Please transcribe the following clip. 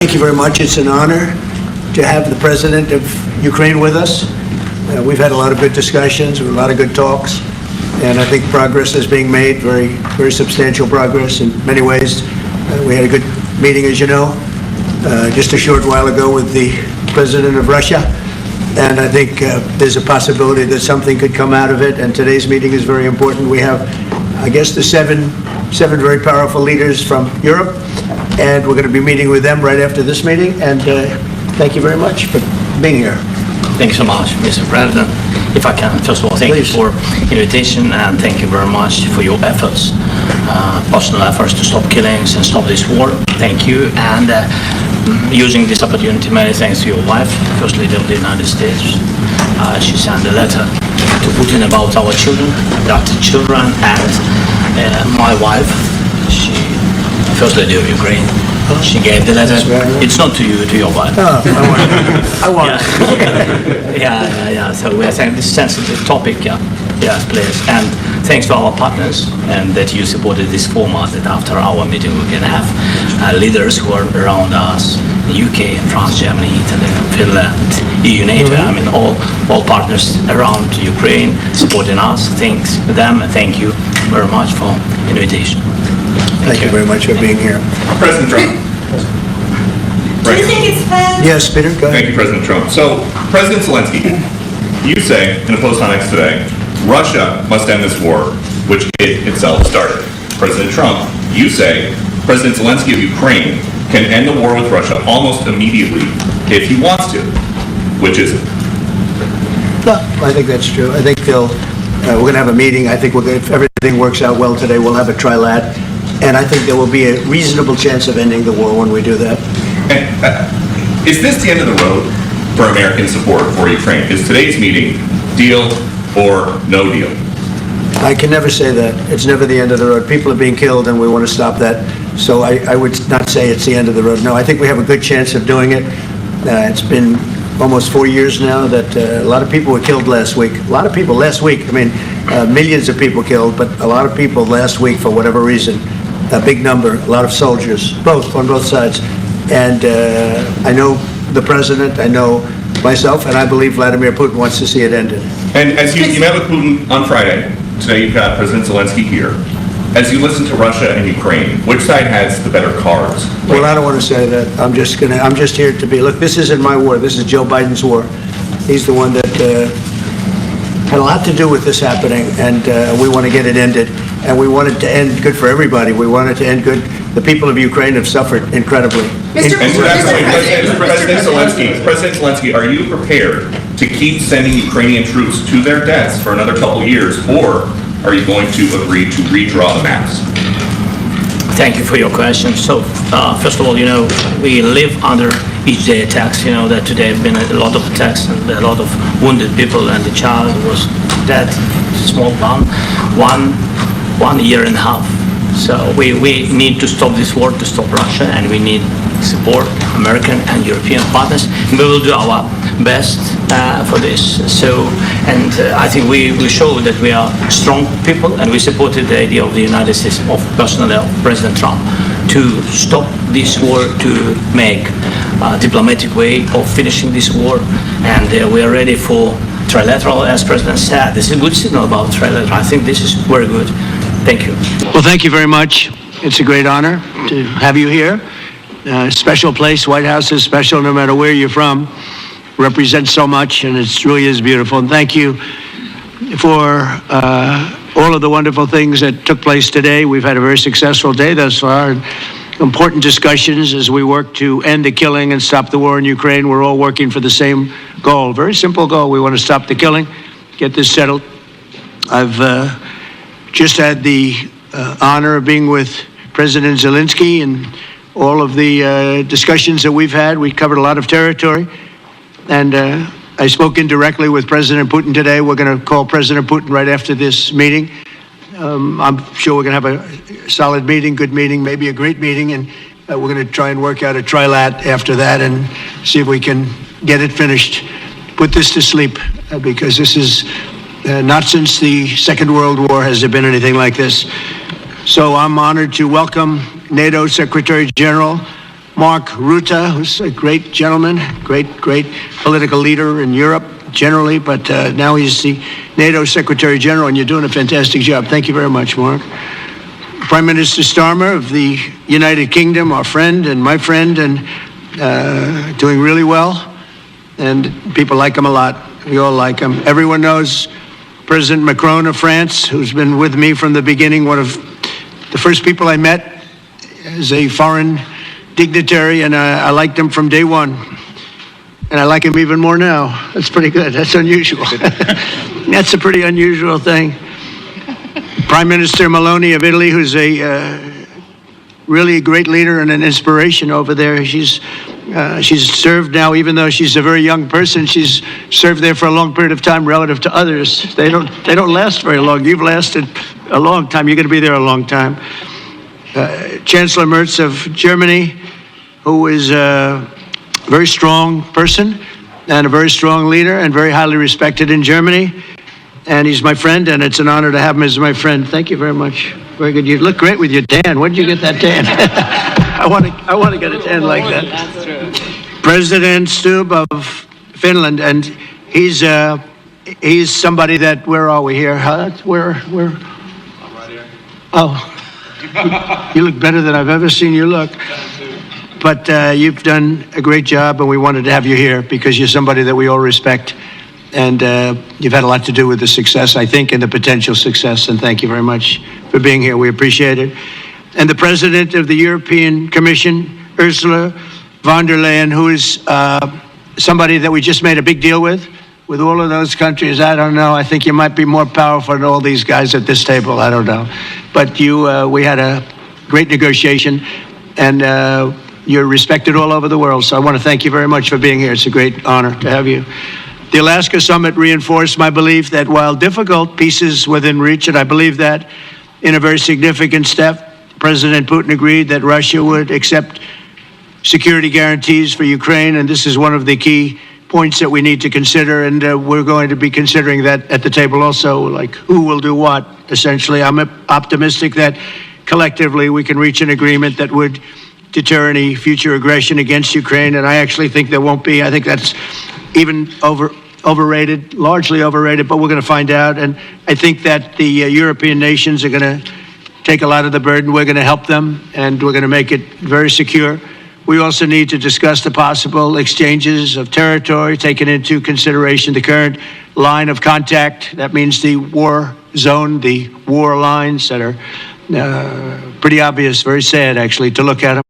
Thank you very much. It's an honor to have the President of Ukraine with us. We've had a lot of good discussions, a lot of good talks, and I think progress is being made, very substantial progress in many ways. We had a good meeting, as you know, just a short while ago with the President of Russia, and I think there's a possibility that something could come out of it, and today's meeting is very important. We have, I guess, the seven very powerful leaders from Europe, and we're going to be meeting with them right after this meeting, and thank you very much for being here. Thank you so much, Mr. President. If I can, first of all, thank Please. you for invitation, and thank you very much for your efforts, personal efforts to stop killings and stop this war. Thank you, and using this opportunity, many thanks to your wife, First Lady of the United States. She sent a letter to Putin about our children, adopted children, and my wife, she, First Lady of Ukraine, she gave the letter. It's not to you, to your wife. I want Yeah. So we're saying this sensitive topic, yes, please. And thanks to our partners, and that you supported this format, that after our meeting we can have leaders who are around us, the UK, France, Germany, Italy, Finland, EU, NATO, I mean all partners around Ukraine supporting us. Thanks to them, and thank you very much for invitation. Thank you very much for being here. President Trump. Do you think it's fair? Yes, Peter, go ahead. Thank you, President Trump. So, President Zelenskyy, you say in a post on X today, Russia must end this war, which it itself started. President Trump, you say President Zelenskyy of Ukraine can end the war with Russia almost immediately if he wants to. Which is it? No, I think that's true. I think we're going to have a meeting. I think if everything works out well today, we'll have a trilat. And I think there will be a reasonable chance of ending the war when we do that. And, is this the end of the road for American support for Ukraine? Is today's meeting deal or no deal? I can never say that. It's never the end of the road. People are being killed, and we want to stop that. So I would not say it's the end of the road. No, I think we have a good chance of doing it. It's been almost 4 years now that a lot of people were killed last week. A lot of people last week. I mean, millions of people killed, but a lot of people last week for whatever reason. A big number, a lot of soldiers, on both sides. And I know the president, I know myself, and I believe Vladimir Putin wants to see it ended. And as you met with Putin on Friday, today you've got President Zelenskyy here. As you listen to Russia and Ukraine, which side has the better cards? Well, I don't want to say that. I'm just here to be, look, this isn't my war. This is Joe Biden's war. He's the one that had a lot to do with this happening, and we want to get it ended. And we want it to end good for everybody. We want it to end good. The people of Ukraine have suffered incredibly. And to that point, President Zelenskyy, are you prepared to keep sending Ukrainian troops to their deaths for another couple years, or are you going to agree to redraw the maps? Thank you for your question. So, first of all, we live under each day attacks. That today have been a lot of attacks and a lot of wounded people, and the child was dead, small bomb, 1 year and a half. So we need to stop this war, to stop Russia, and we need support American and European partners. And we will do our best for this. So, and I think we show that we are strong people, and we supported the idea of the United States, of personally of President Trump, to stop this war, to make a diplomatic way of finishing this war, and we are ready for trilateral, as President said. This is a good signal about trilateral. I think this is very good. Thank you. Well, thank you very much. It's a great honor to have you here. Special place. White House is special no matter where you're from. Represents so much, and it really is beautiful. And thank you for all of the wonderful things that took place today. We've had a very successful day thus far. Important discussions as we work to end the killing and stop the war in Ukraine. We're all working for the same goal. Very simple goal. We want to stop the killing, get this settled. I've just had the honor of being with President Zelenskyy, and all of the discussions that we've had. We covered a lot of territory, and I spoke indirectly with President Putin today. We're going to call President Putin right after this meeting. I'm sure we're going to have a solid meeting, good meeting, maybe a great meeting, and we're going to try and work out a trilat after that and see if we can get it finished, put this to sleep, because this is not since the Second World War has there been anything like this. So I'm honored to welcome NATO Secretary General Mark Rutte, who's a great gentleman, great political leader in Europe generally, but now he's the NATO Secretary General, and you're doing a fantastic job. Thank you very much, Mark. Prime Minister Starmer of the United Kingdom, our friend and my friend, and doing really well. And people like him a lot. We all like him. Everyone knows President Macron of France, who's been with me from the beginning, one of the first people I met as a foreign dignitary, and I liked him from day one. And I like him even more now. That's pretty good. That's unusual. That's a pretty unusual thing. Prime Minister Meloni of Italy, who's a really a great leader and an inspiration over there. She's served now, even though she's a very young person, she's served there for a long period of time relative to others. They don't last very long. You've lasted a long time. You're going to be there a long time. Chancellor Merz of Germany, who is a very strong person and a very strong leader and very highly respected in Germany. And he's my friend, and it's an honor to have him as my friend. Thank you very much. Very good. You look great with your tan. Where did you get that tan? I want to get a tan like that. That's true. President Stubb of Finland, and he's somebody that, where are we here? Where? I'm right here. Oh, you look better than I've ever seen you look. But you've done a great job, and we wanted to have you here because you're somebody that we all respect. And you've had a lot to do with the success, I think, and the potential success. And thank you very much for being here. We appreciate it. And the President of the European Commission, Ursula von der Leyen, who is somebody that we just made a big deal with all of those countries. I don't know. I think you might be more powerful than all these guys at this table. I don't know. But we had a great negotiation, and you're respected all over the world. So I want to thank you very much for being here. It's a great honor to have you. The Alaska Summit reinforced my belief that while difficult, peace is within reach, and I believe that in a very significant step, President Putin agreed that Russia would accept security guarantees for Ukraine, and this is one of the key points that we need to consider, and we're going to be considering that at the table also, like who will do what, essentially. I'm optimistic that collectively we can reach an agreement that would deter any future aggression against Ukraine, and I actually think there won't be. I think that's even overrated, largely overrated, but we're going to find out. And I think that the European nations are going to take a lot of the burden. We're going to help them, and we're going to make it very secure. We also need to discuss the possible exchanges of territory, taking into consideration the current line of contact. That means the war zone, the war lines that are pretty obvious, very sad, actually, to look at them.